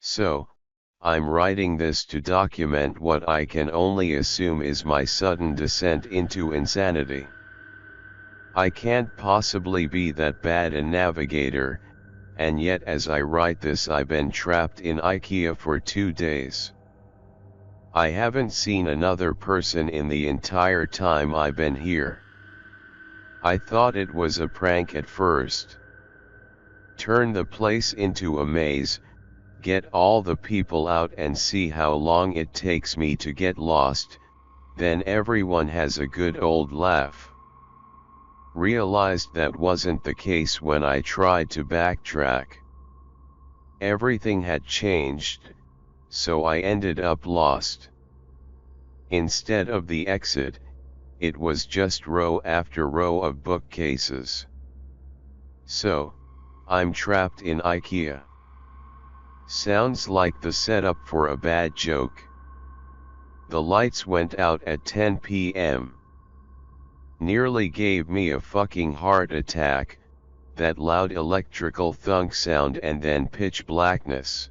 So, I'm writing this to document what I can only assume is my sudden descent into insanity. I can't possibly be that bad a navigator, and yet as I write this I've been trapped in IKEA for 2 days. I haven't seen another person in the entire time I've been here. I thought it was a prank at first. Turn the place into a maze, get all the people out and see how long it takes me to get lost, then everyone has a good old laugh. Realized that wasn't the case when I tried to backtrack. Everything had changed, so I ended up lost. Instead of the exit, it was just row after row of bookcases. So, I'm trapped in IKEA. Sounds like the setup for a bad joke. The lights went out at 10 p.m. Nearly gave me a fucking heart attack, that loud electrical thunk sound and then pitch blackness.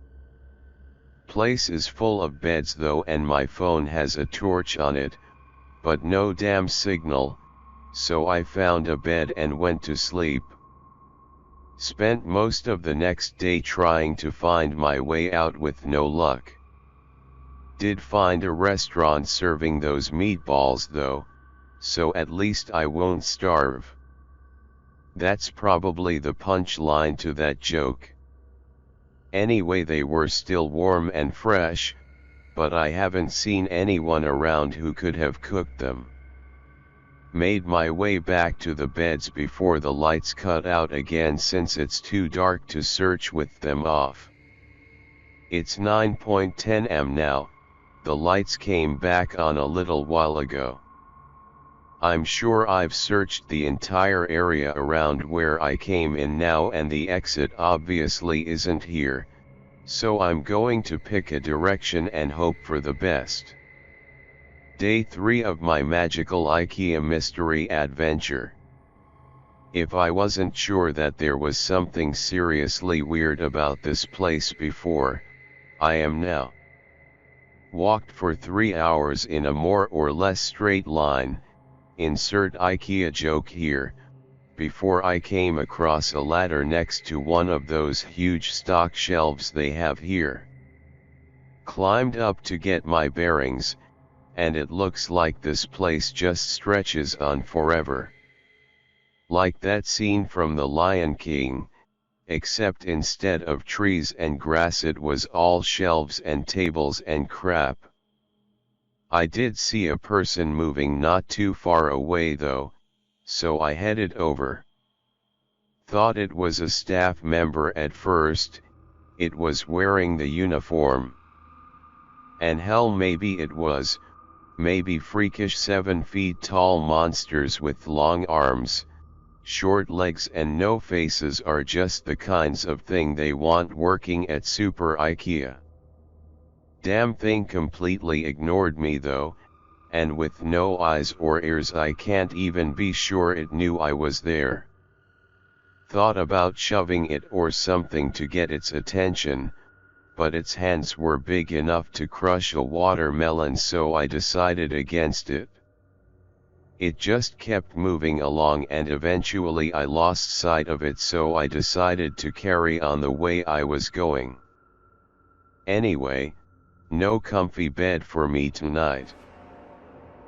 Place is full of beds though, and my phone has a torch on it, but no damn signal, so I found a bed and went to sleep. Spent most of the next day trying to find my way out with no luck. Did find a restaurant serving those meatballs though, so at least I won't starve. That's probably the punchline to that joke. Anyway, they were still warm and fresh, but I haven't seen anyone around who could have cooked them. Made my way back to the beds before the lights cut out again since it's too dark to search with them off. It's 9:10 am now, the lights came back on a little while ago. I'm sure I've searched the entire area around where I came in now and the exit obviously isn't here, so I'm going to pick a direction and hope for the best. Day 3 of my magical IKEA mystery adventure. If I wasn't sure that there was something seriously weird about this place before, I am now. Walked for 3 hours in a more or less straight line, insert IKEA joke here, before I came across a ladder next to one of those huge stock shelves they have here. Climbed up to get my bearings, and it looks like this place just stretches on forever. Like that scene from The Lion King, except instead of trees and grass it was all shelves and tables and crap. I did see a person moving not too far away though, so I headed over. Thought it was a staff member at first, it was wearing the uniform. And hell, maybe it was, maybe freakish 7 feet tall monsters with long arms, short legs and no faces are just the kinds of thing they want working at Super IKEA. Damn thing completely ignored me though, and with no eyes or ears I can't even be sure it knew I was there. Thought about shoving it or something to get its attention, but its hands were big enough to crush a watermelon, so I decided against it. It just kept moving along and eventually I lost sight of it, so I decided to carry on the way I was going. Anyway, no comfy bed for me tonight.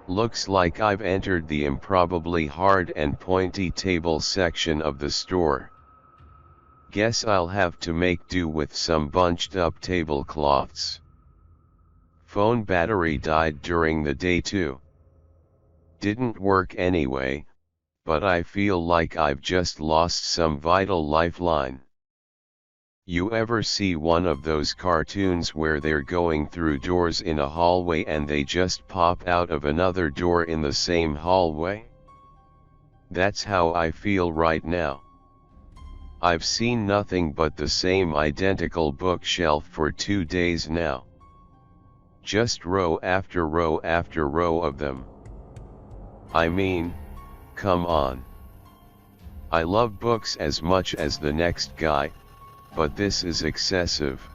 Looks like I've entered the improbably hard and pointy table section of the store. Guess I'll have to make do with some bunched up tablecloths. Phone battery died during the day too. Didn't work anyway, but I feel like I've just lost some vital lifeline. You ever see one of those cartoons where they're going through doors in a hallway and they just pop out of another door in the same hallway? That's how I feel right now. I've seen nothing but the same identical bookshelf for 2 days now. Just row after row after row of them. I mean, come on. I love books as much as the next guy, but this is excessive.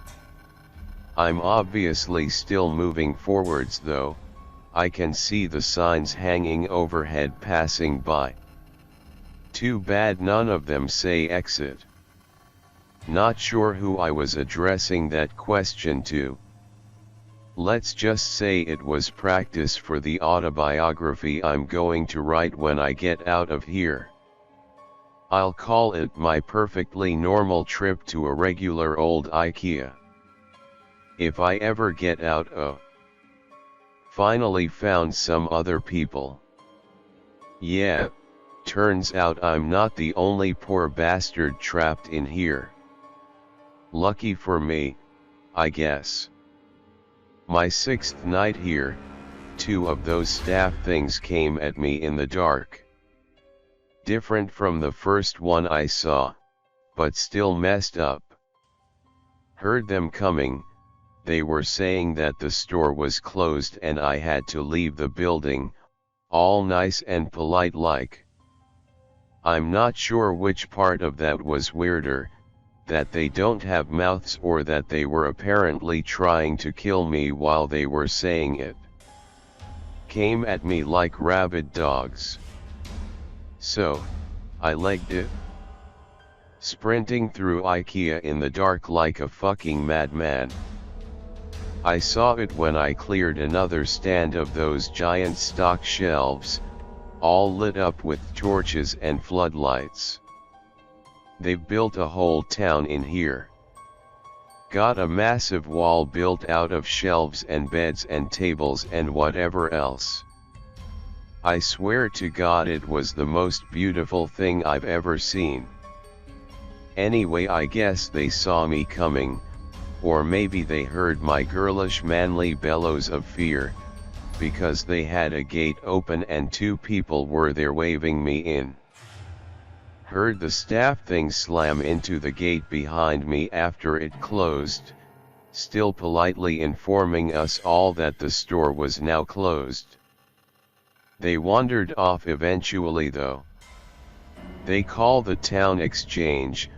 I'm obviously still moving forwards though, I can see the signs hanging overhead passing by. Too bad none of them say exit. Not sure who I was addressing that question to. Let's just say it was practice for the autobiography I'm going to write when I get out of here. I'll call it my perfectly normal trip to a regular old IKEA. If I ever get out. Finally found some other people. Yeah, turns out I'm not the only poor bastard trapped in here. Lucky for me, I guess. My 6th night here, 2 of those staff things came at me in the dark. Different from the first one I saw, but still messed up. Heard them coming, they were saying that the store was closed and I had to leave the building, all nice and polite like. I'm not sure which part of that was weirder, that they don't have mouths or that they were apparently trying to kill me while they were saying it. Came at me like rabid dogs. So, I legged it. Sprinting through IKEA in the dark like a fucking madman. I saw it when I cleared another stand of those giant stock shelves, all lit up with torches and floodlights. They've built a whole town in here. Got a massive wall built out of shelves and beds and tables and whatever else. I swear to God it was the most beautiful thing I've ever seen. Anyway, I guess they saw me coming, or maybe they heard my girlish manly bellows of fear, because they had a gate open and 2 people were there waving me in. Heard the staff thing slam into the gate behind me after it closed, still politely informing us all that the store was now closed. They wandered off eventually though. They call the town Exchange,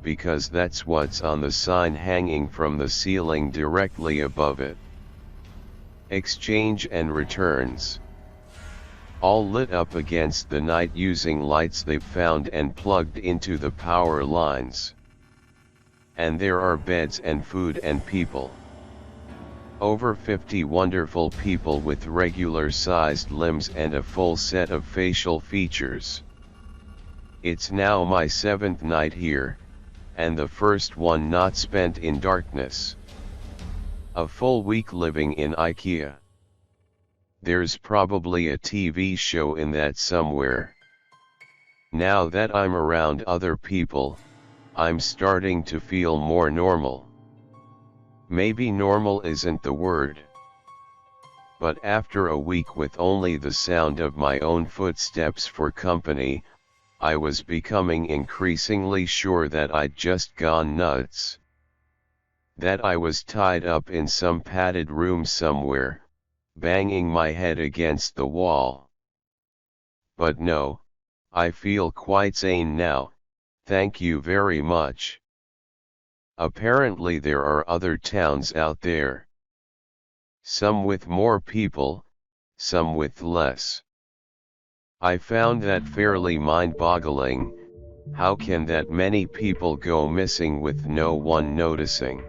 because that's what's on the sign hanging from the ceiling directly above it. Exchange and returns. All lit up against the night using lights they've found and plugged into the power lines. And there are beds and food and people. Over 50 wonderful people with regular-sized limbs and a full set of facial features. It's now my 7th night here, and the first one not spent in darkness. A full week living in IKEA. There's probably a TV show in that somewhere. Now that I'm around other people, I'm starting to feel more normal. Maybe normal isn't the word. But after a week with only the sound of my own footsteps for company, I was becoming increasingly sure that I'd just gone nuts. That I was tied up in some padded room somewhere, banging my head against the wall. But no, I feel quite sane now, thank you very much. Apparently there are other towns out there. Some with more people, some with less. I found that fairly mind-boggling. How can that many people go missing with no one noticing?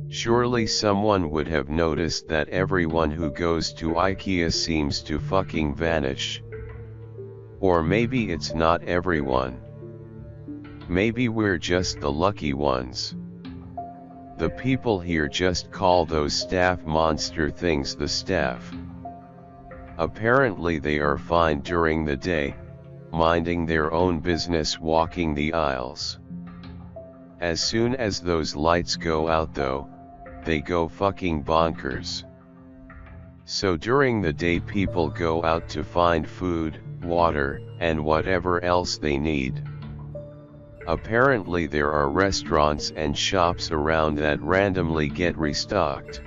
Surely someone would have noticed that everyone who goes to IKEA seems to fucking vanish. Or maybe it's not everyone. Maybe we're just the lucky ones. The people here just call those staff monster things the staff. Apparently they are fine during the day, minding their own business walking the aisles. As soon as those lights go out though, they go fucking bonkers. So during the day people go out to find food, water, and whatever else they need. Apparently there are restaurants and shops around that randomly get restocked.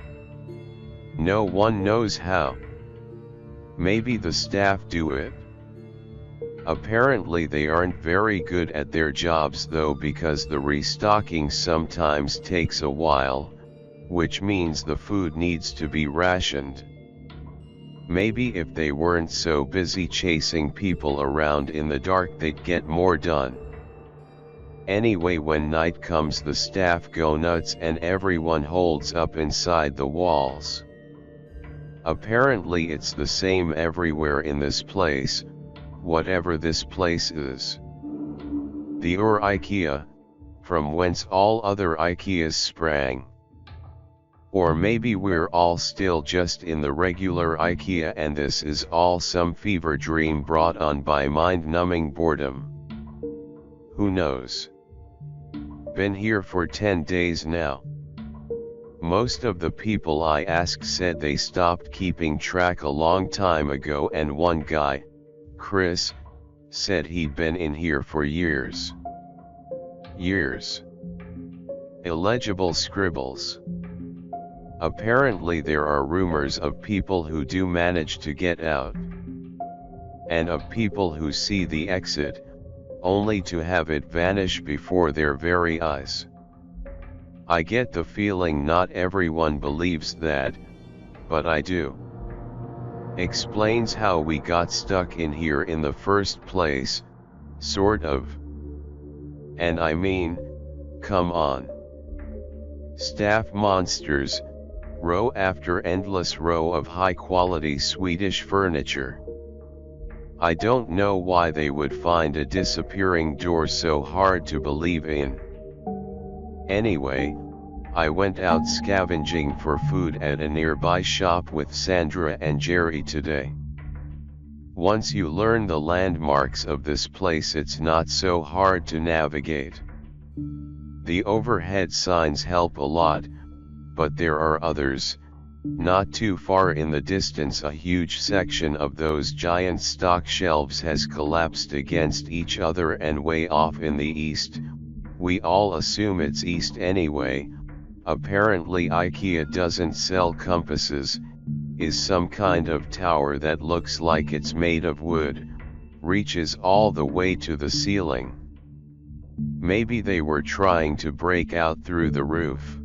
No one knows how. Maybe the staff do it. Apparently they aren't very good at their jobs though, because the restocking sometimes takes a while, which means the food needs to be rationed. Maybe if they weren't so busy chasing people around in the dark they'd get more done. Anyway, when night comes the staff go nuts and everyone holds up inside the walls. Apparently it's the same everywhere in this place, whatever this place is. The IKEA, from whence all other IKEAs sprang. Or maybe we're all still just in the regular IKEA and this is all some fever dream brought on by mind-numbing boredom. Who knows? Been here for 10 days now. Most of the people I asked said they stopped keeping track a long time ago, and one guy, Chris, said he'd been in here for years. Years. Illegible scribbles. Apparently there are rumors of people who do manage to get out. And of people who see the exit, only to have it vanish before their very eyes. I get the feeling not everyone believes that, but I do. Explains how we got stuck in here in the first place, sort of. And I mean, come on. Staff monsters, row after endless row of high-quality Swedish furniture. I don't know why they would find a disappearing door so hard to believe in. Anyway, I went out scavenging for food at a nearby shop with Sandra and Jerry today. Once you learn the landmarks of this place, it's not so hard to navigate. The overhead signs help a lot, but there are others. Not too far in the distance, a huge section of those giant stock shelves has collapsed against each other, and way off in the east, we all assume it's east anyway, apparently IKEA doesn't sell compasses, is some kind of tower that looks like it's made of wood, reaches all the way to the ceiling. Maybe they were trying to break out through the roof.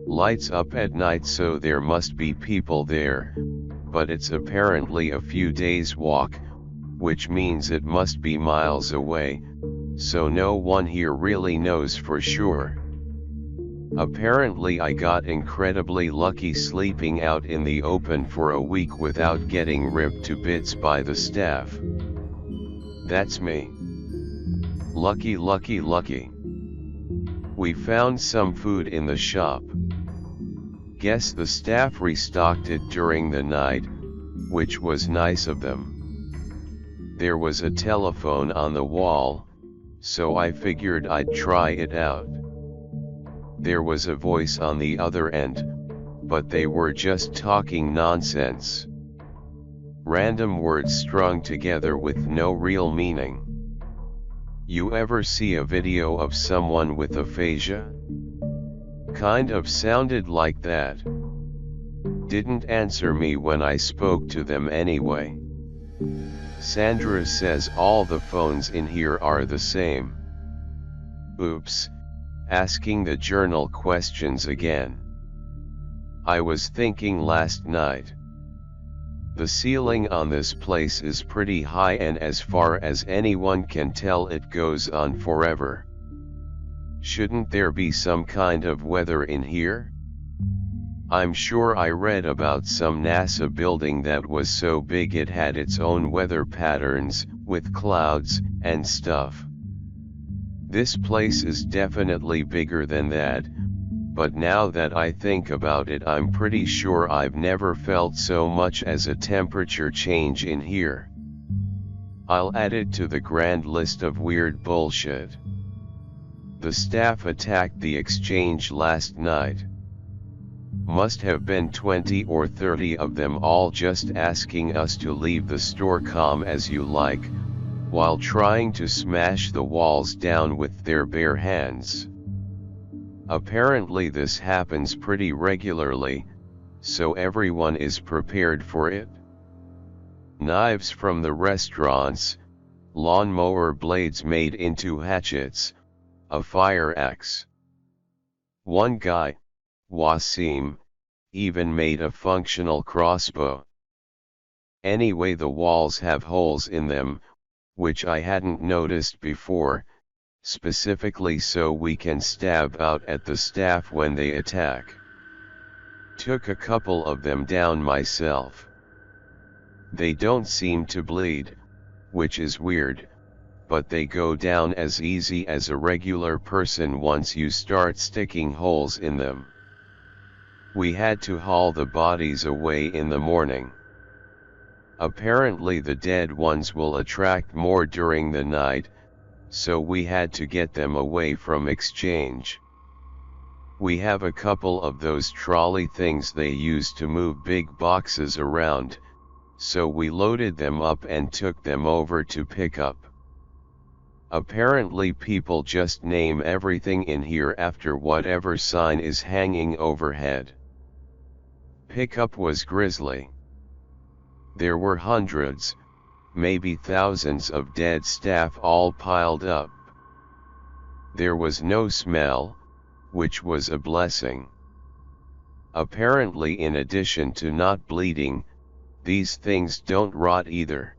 Lights up at night, so there must be people there, but it's apparently a few days' walk, which means it must be miles away, so no one here really knows for sure. Apparently I got incredibly lucky sleeping out in the open for a week without getting ripped to bits by the staff. That's me. Lucky, lucky, lucky. We found some food in the shop. Guess the staff restocked it during the night, which was nice of them. There was a telephone on the wall, so I figured I'd try it out. There was a voice on the other end, but they were just talking nonsense. Random words strung together with no real meaning. You ever see a video of someone with aphasia? Kind of sounded like that. Didn't answer me when I spoke to them anyway. Sandra says all the phones in here are the same. Oops, asking the journal questions again. I was thinking last night. The ceiling on this place is pretty high, and as far as anyone can tell it goes on forever. Shouldn't there be some kind of weather in here? I'm sure I read about some NASA building that was so big it had its own weather patterns, with clouds and stuff. This place is definitely bigger than that, but now that I think about it, I'm pretty sure I've never felt so much as a temperature change in here. I'll add it to the grand list of weird bullshit. The staff attacked the exchange last night. Must have been 20 or 30 of them, all just asking us to leave the store calm as you like, while trying to smash the walls down with their bare hands. Apparently this happens pretty regularly, so everyone is prepared for it. Knives from the restaurants, lawnmower blades made into hatchets, a fire axe. One guy, Wasim, even made a functional crossbow. Anyway, the walls have holes in them, which I hadn't noticed before, specifically so we can stab out at the staff when they attack. Took a couple of them down myself. They don't seem to bleed, which is weird, but they go down as easy as a regular person once you start sticking holes in them. We had to haul the bodies away in the morning. Apparently the dead ones will attract more during the night, so we had to get them away from exchange. We have a couple of those trolley things they use to move big boxes around, so we loaded them up and took them over to pick up. Apparently people just name everything in here after whatever sign is hanging overhead. Pickup was grisly. There were hundreds, maybe thousands of dead staff all piled up. There was no smell, which was a blessing. Apparently, in addition to not bleeding, these things don't rot either.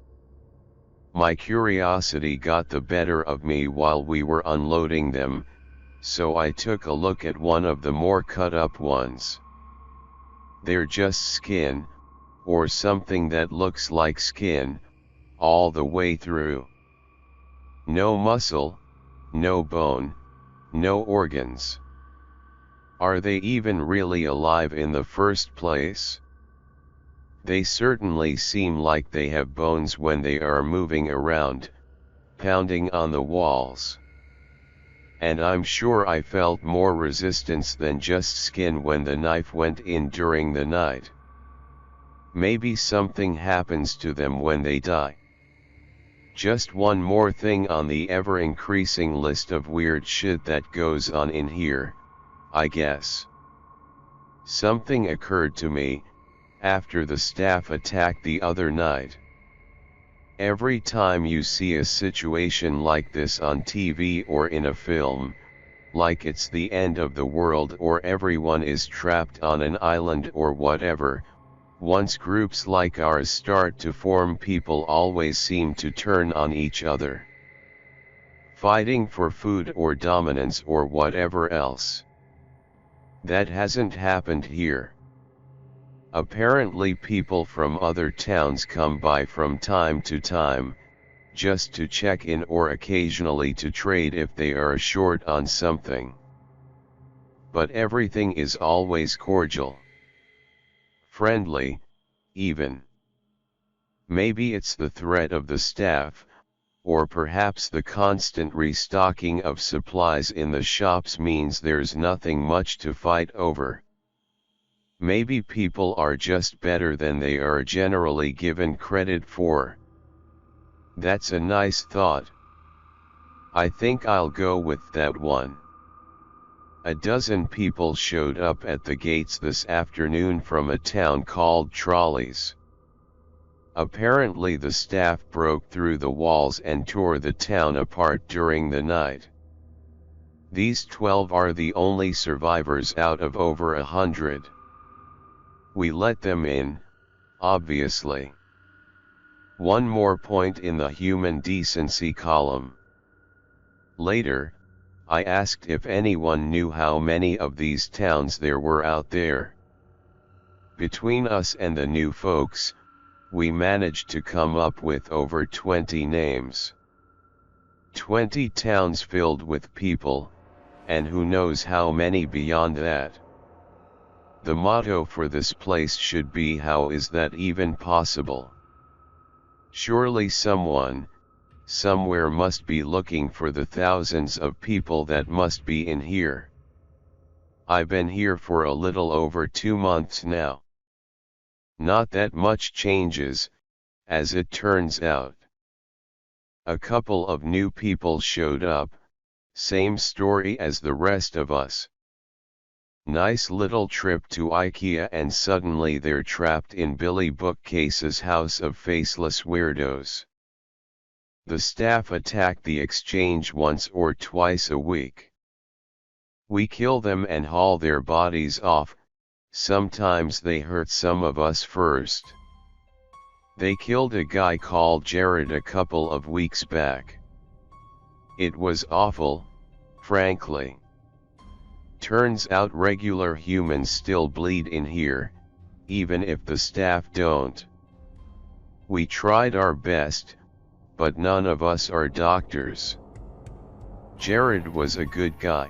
My curiosity got the better of me while we were unloading them, so I took a look at one of the more cut up ones. They're just skin, or something that looks like skin, all the way through. No muscle, no bone, no organs. Are they even really alive in the first place? They certainly seem like they have bones when they are moving around, pounding on the walls. And I'm sure I felt more resistance than just skin when the knife went in during the night. Maybe something happens to them when they die. Just one more thing on the ever-increasing list of weird shit that goes on in here, I guess. Something occurred to me, after the staff attack the other night. Every time you see a situation like this on TV or in a film, like it's the end of the world or everyone is trapped on an island or whatever, once groups like ours start to form, people always seem to turn on each other. Fighting for food or dominance or whatever else. That hasn't happened here. Apparently people from other towns come by from time to time, just to check in or occasionally to trade if they are short on something. But everything is always cordial. Friendly, even. Maybe it's the threat of the staff, or perhaps the constant restocking of supplies in the shops means there's nothing much to fight over. Maybe people are just better than they are generally given credit for. That's a nice thought. I think I'll go with that one. A dozen people showed up at the gates this afternoon from a town called Trolleys. Apparently the staff broke through the walls and tore the town apart during the night. These 12 are the only survivors out of over 100. We let them in, obviously. One more point in the human decency column. Later, I asked if anyone knew how many of these towns there were out there. Between us and the new folks, we managed to come up with over 20 names. 20 towns filled with people, and who knows how many beyond that. The motto for this place should be, how is that even possible? Surely someone, somewhere must be looking for the thousands of people that must be in here. I've been here for a little over 2 months now. Not that much changes, as it turns out. A couple of new people showed up, same story as the rest of us. Nice little trip to IKEA and suddenly they're trapped in Billy Bookcase's house of faceless weirdos. The staff attack the exchange once or twice a week. We kill them and haul their bodies off. Sometimes they hurt some of us first. They killed a guy called Jared a couple of weeks back. It was awful, frankly. Turns out regular humans still bleed in here, even if the staff don't. We tried our best, but none of us are doctors. Jared was a good guy.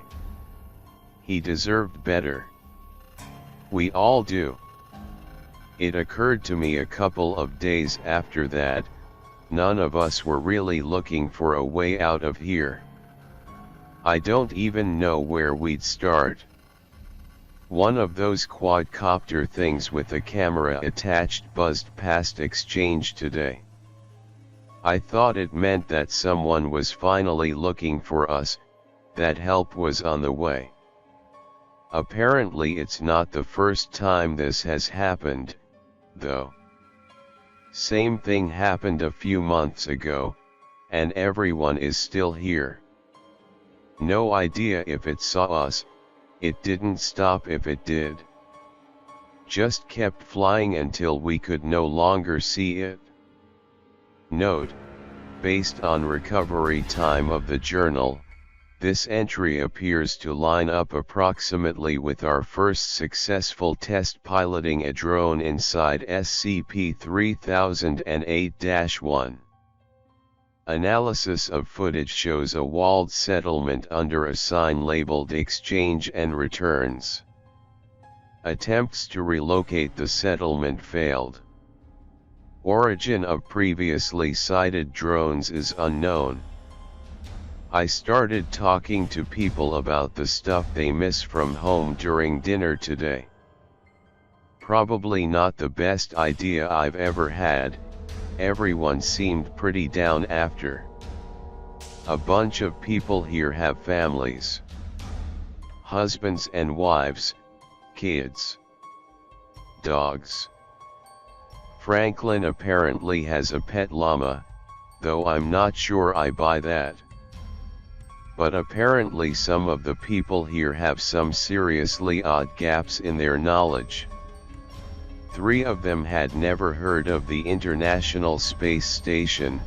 He deserved better. We all do. It occurred to me a couple of days after that, none of us were really looking for a way out of here. I don't even know where we'd start. One of those quadcopter things with a camera attached buzzed past exchange today. I thought it meant that someone was finally looking for us, that help was on the way. Apparently it's not the first time this has happened, though. Same thing happened a few months ago, and everyone is still here. No idea if it saw us, it didn't stop if it did. Just kept flying until we could no longer see it. Note: based on recovery time of the journal, this entry appears to line up approximately with our first successful test piloting a drone inside SCP-3008-1. Analysis of footage shows a walled settlement under a sign labeled Exchange and Returns. Attempts to relocate the settlement failed. Origin of previously sighted drones is unknown. I started talking to people about the stuff they miss from home during dinner today. Probably not the best idea I've ever had. Everyone seemed pretty down after. A bunch of people here have families. Husbands and wives, kids, dogs. Franklin apparently has a pet llama, though I'm not sure I buy that. But apparently some of the people here have some seriously odd gaps in their knowledge. 3 of them had never heard of the International Space Station,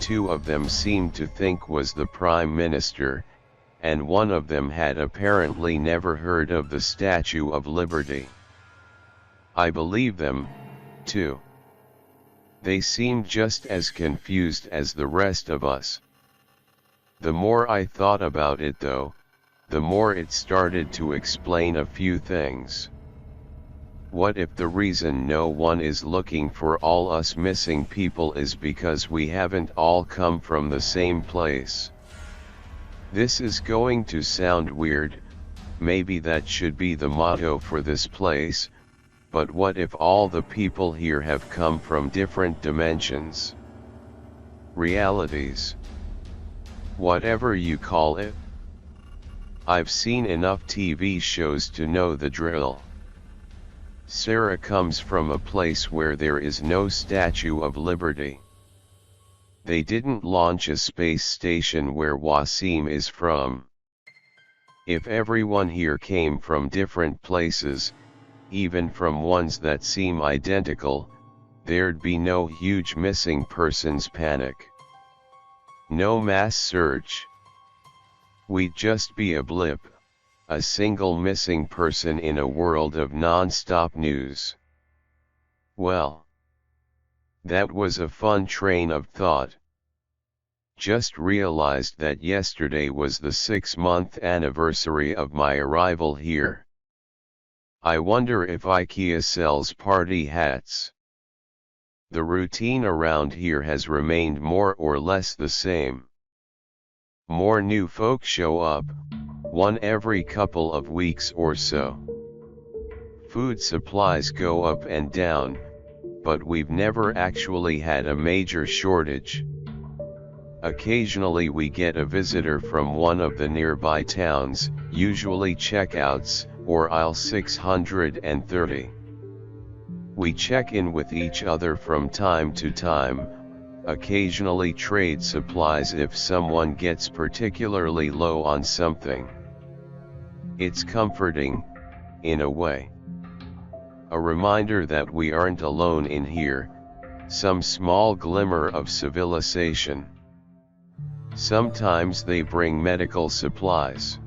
2 of them seemed to think was the Prime Minister, and 1 of them had apparently never heard of the Statue of Liberty. I believe them, too. They seemed just as confused as the rest of us. The more I thought about it though, the more it started to explain a few things. What if the reason no one is looking for all us missing people is because we haven't all come from the same place? This is going to sound weird, maybe that should be the motto for this place, but what if all the people here have come from different dimensions? Realities? Whatever you call it. I've seen enough TV shows to know the drill. Sarah comes from a place where there is no Statue of Liberty. They didn't launch a space station where Wasim is from. If everyone here came from different places, even from ones that seem identical, there'd be no huge missing persons panic. No mass search. We'd just be a blip, a single missing person in a world of non-stop news. Well, that was a fun train of thought. Just realized that yesterday was the 6-month anniversary of my arrival here. I wonder if IKEA sells party hats. The routine around here has remained more or less the same. More new folk show up, one every couple of weeks or so. Food supplies go up and down, but we've never actually had a major shortage. Occasionally we get a visitor from one of the nearby towns, usually checkouts, or aisle 630. We check in with each other from time to time, occasionally trade supplies if someone gets particularly low on something. It's comforting, in a way. A reminder that we aren't alone in here, some small glimmer of civilization. Sometimes they bring medical supplies.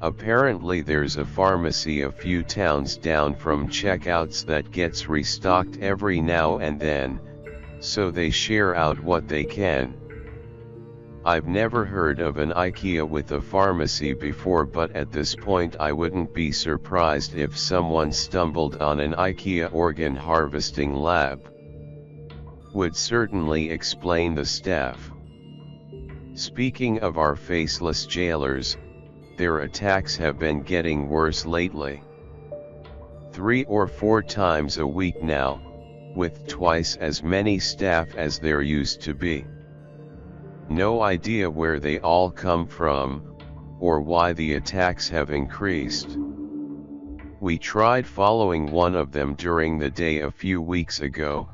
Apparently there's a pharmacy a few towns down from checkouts that gets restocked every now and then, so they share out what they can. I've never heard of an IKEA with a pharmacy before, but at this point I wouldn't be surprised if someone stumbled on an IKEA organ harvesting lab. Would certainly explain the staff. Speaking of our faceless jailers, their attacks have been getting worse lately. 3 or 4 times a week now, with twice as many staff as there used to be. No idea where they all come from, or why the attacks have increased. We tried following one of them during the day a few weeks ago,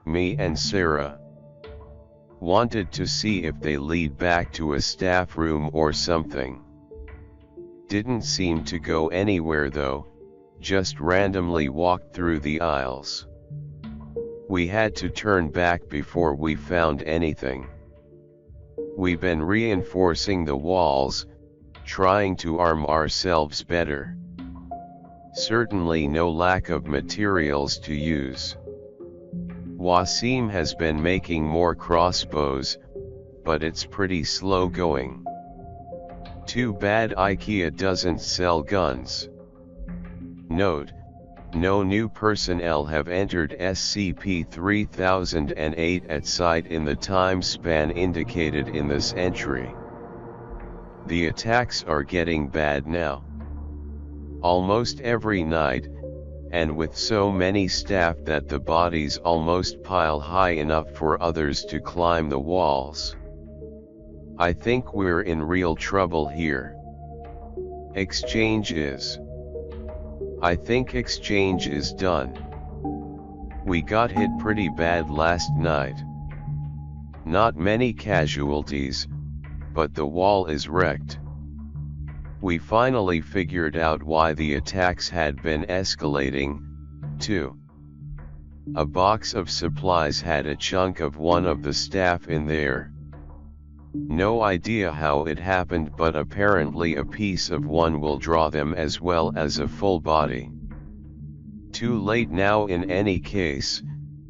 me and Sarah. Wanted to see if they lead back to a staff room or something. Didn't seem to go anywhere though, just randomly walked through the aisles. We had to turn back before we found anything. We've been reinforcing the walls, trying to arm ourselves better. Certainly no lack of materials to use. Wasim has been making more crossbows, but it's pretty slow going. Too bad IKEA doesn't sell guns. Note: no new personnel have entered SCP-3008 at site in the time span indicated in this entry. The attacks are getting bad now. Almost every night, and with so many staff that the bodies almost pile high enough for others to climb the walls. I think we're in real trouble here. Exchange is. I think exchange is done. We got hit pretty bad last night. Not many casualties, but the wall is wrecked. We finally figured out why the attacks had been escalating, too. A box of supplies had a chunk of one of the staff in there. No idea how it happened, but apparently a piece of one will draw them as well as a full body. Too late now in any case,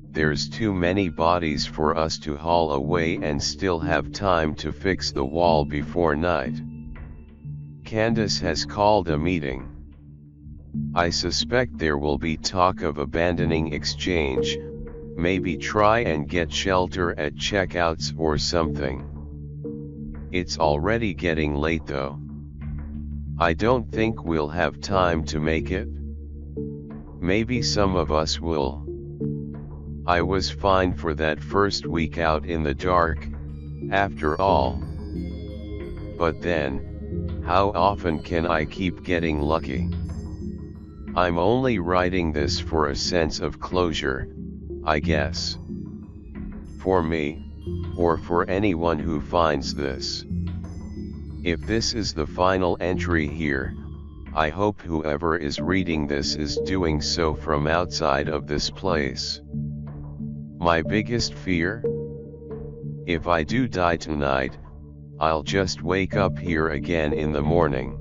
there's too many bodies for us to haul away and still have time to fix the wall before night. Candace has called a meeting. I suspect there will be talk of abandoning exchange, maybe try and get shelter at checkouts or something. It's already getting late though. I don't think we'll have time to make it. Maybe some of us will. I was fine for that first week out in the dark, after all. But then, how often can I keep getting lucky? I'm only writing this for a sense of closure, I guess. For me, or for anyone who finds this. If this is the final entry here, I hope whoever is reading this is doing so from outside of this place. My biggest fear? If I do die tonight, I'll just wake up here again in the morning.